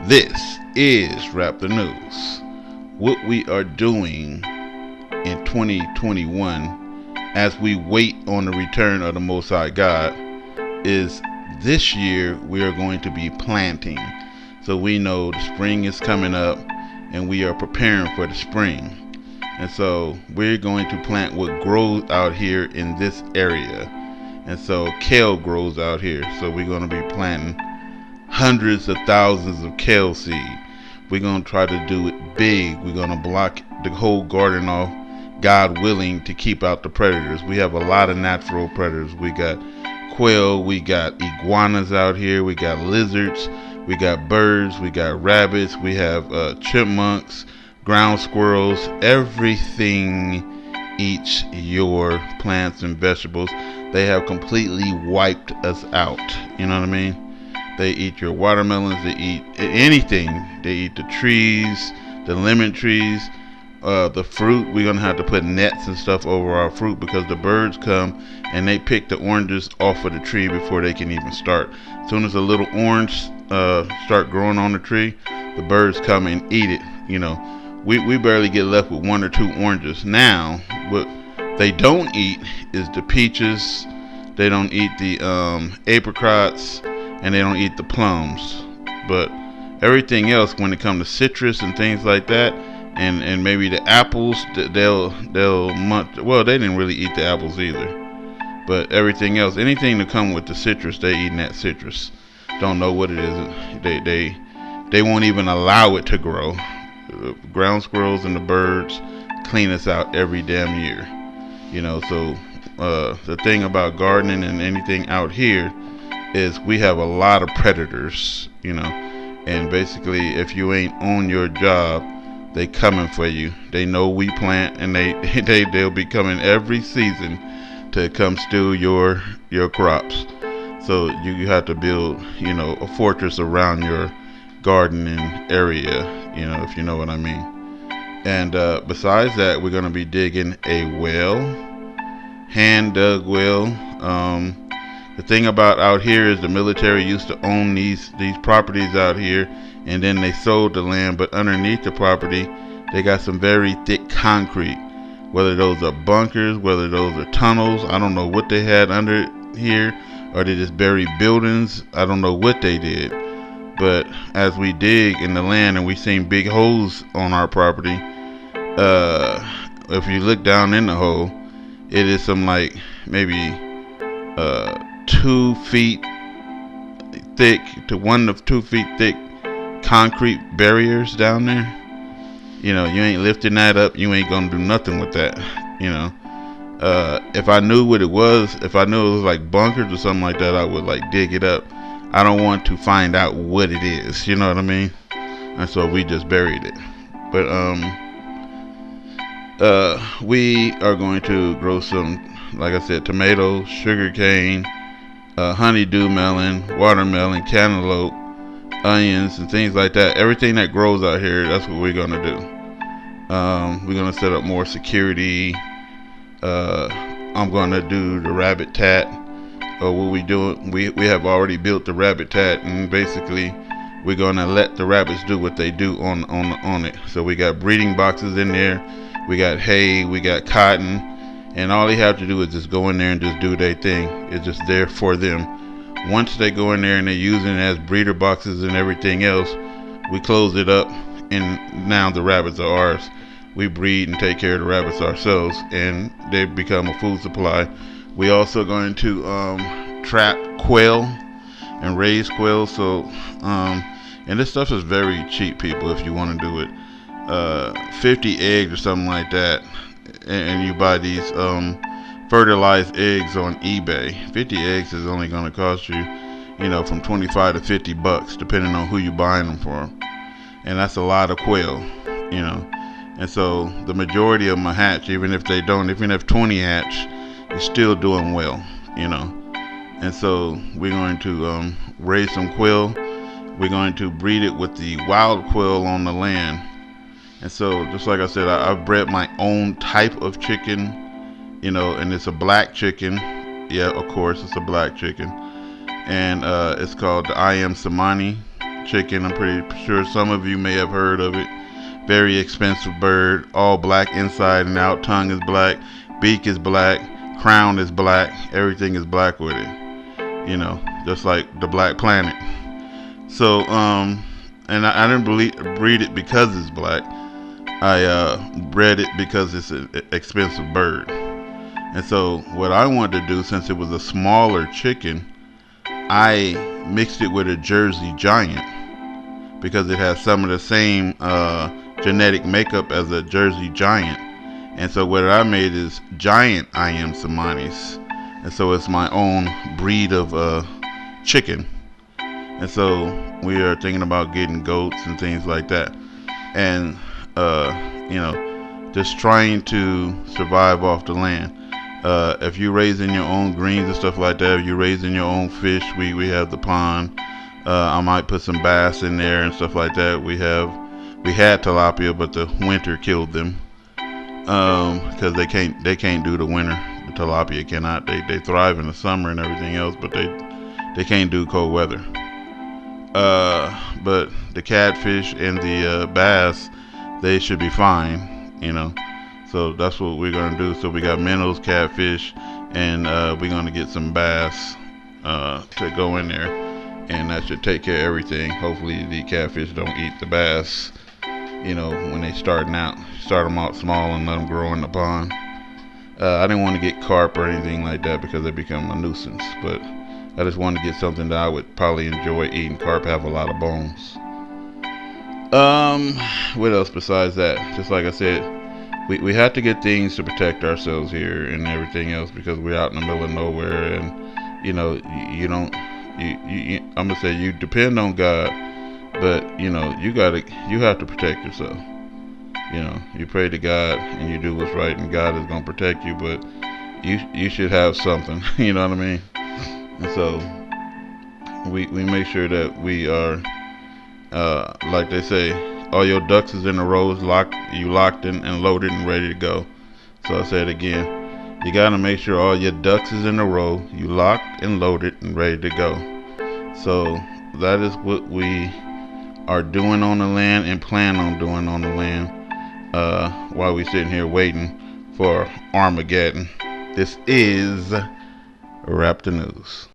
This is Wrap the News. What we are doing in 2021 as we wait on the return of the Most High God is this year we are going to be planting. So we know the spring is coming up and we are preparing for the spring. And so we're going to plant what grows out here in this area. And so kale grows out here. So we're going to be planting hundreds of thousands of kale seed. We're going to try to do it big. We're going to block the whole garden off, God willing, to keep out the predators. We have a lot of natural predators. We got quail, we got iguanas out here, we got lizards, we got birds, we got rabbits, we have chipmunks, ground squirrels. Everything eats your plants and vegetables. They have completely wiped us out. You know what I mean? They eat your watermelons. They eat anything. They eat the trees, the lemon trees, the fruit. We're going to have to put nets and stuff over our fruit because the birds come and they pick the oranges off of the tree before they can even start. As soon as a little orange start growing on the tree, the birds come and eat it. You know, we barely get left with 1 or 2 oranges. Now, what they don't eat is the peaches. They don't eat the apricots. And they don't eat the plums. But everything else, when it comes to citrus and things like that, and maybe the apples, they'll munch. Well, they didn't really eat the apples either. But everything else, anything to come with the citrus, they eating that citrus. Don't know what it is. They won't even allow it to grow. The ground squirrels and the birds clean us out every damn year. You know, so the thing about gardening and anything out here is we have a lot of predators, you know, and basically if you ain't on your job, they coming for you. They know we plant, and they'll be coming every season to come steal your crops. So you have to build, you know, a fortress around your gardening area, you know, if you know what I mean. And besides that, we're going to be digging a well, hand dug well. The thing about out here is the military used to own these properties out here, and then they sold the land, but underneath the property they got some very thick concrete. Whether those are bunkers, whether those are tunnels, I don't know what they had under here, or they just buried buildings. I don't know what they did. But as we dig in the land and we seen big holes on our property, if you look down in the hole, it is some like maybe 2 feet thick to 1 to 2 feet thick concrete barriers down there. You know, you ain't lifting that up. You ain't gonna do nothing with that. You know, if I knew what it was, if I knew it was like bunkers or something like that, I would like dig it up. I don't want to find out what it is. You know what I mean? And so we just buried it. But we are going to grow some, like I said, tomatoes, sugarcane, honeydew melon, watermelon, cantaloupe, onions, and things like that. Everything that grows out here, that's what we're going to do. We're going to set up more security. I'm going to do the rabbit tat. What we do, we have already built the rabbit tat, and basically we're going to let the rabbits do what they do on it. So we got breeding boxes in there. We got hay. We got cotton. And all they have to do is just go in there and just do their thing. It's just there for them. Once they go in there and they're using it as breeder boxes and everything else, we close it up, and now the rabbits are ours. We breed and take care of the rabbits ourselves, and they become a food supply. We also going to trap quail and raise quail. So, and this stuff is very cheap, people, if you want to do it. 50 eggs or something like that. And you buy these fertilized eggs on eBay. 50 eggs is only going to cost you, you know, from 25 to 50 bucks, depending on who you're buying them for. And that's a lot of quail, you know. And so the majority of them hatch. Even if 20 hatch, you're still doing well, you know. And so we're going to raise some quail. We're going to breed it with the wild quail on the land. And so, just like I said, I've bred my own type of chicken, you know, and it's a black chicken. Yeah, of course, it's a black chicken. And it's called the I Am Samani. chicken. I'm pretty sure some of you may have heard of it. Very expensive bird, all black inside and out. Tongue is black, beak is black, crown is black. Everything is black with it. You know, just like the Black Planet. So, and I didn't breed it because it's black. I bred it because it's an expensive bird. And so what I wanted to do, since it was a smaller chicken, I mixed it with a Jersey Giant because it has some of the same genetic makeup as a Jersey Giant. And so what I made is Giant IM Samanis. And so it's my own breed of chicken. And so we are thinking about getting goats and things like that. And, you know, just trying to survive off the land. If you're raising your own greens and stuff like that, if you're raising your own fish, we have the pond. I might put some bass in there and stuff like that. We had tilapia, but the winter killed them. Because they can't do the winter. The tilapia cannot. They thrive in the summer and everything else, but they can't do cold weather. But the catfish and the bass, they should be fine, you know. So that's what we're gonna do. So we got minnows, catfish, and we're gonna get some bass to go in there, and that should take care of everything. Hopefully the catfish don't eat the bass, you know, when they start them out small and let them grow in the pond. I didn't want to get carp or anything like that because they become a nuisance, but I just wanted to get something that I would probably enjoy eating. Carp have a lot of bones. What else besides that? Just like I said, we have to get things to protect ourselves here and everything else because we're out in the middle of nowhere, and you know, I'm gonna say you depend on God, but you know, you have to protect yourself. You know, you pray to God and you do what's right, and God is gonna protect you, but you should have something. You know what I mean? And so we make sure that we are, like they say, all your ducks is in a row, you locked in and loaded and ready to go. So I say it again, you gotta make sure all your ducks is in a row, you locked and loaded and ready to go. So that is what we are doing on the land and plan on doing on the land, while we sitting here waiting for Armageddon. This is Wrap the News.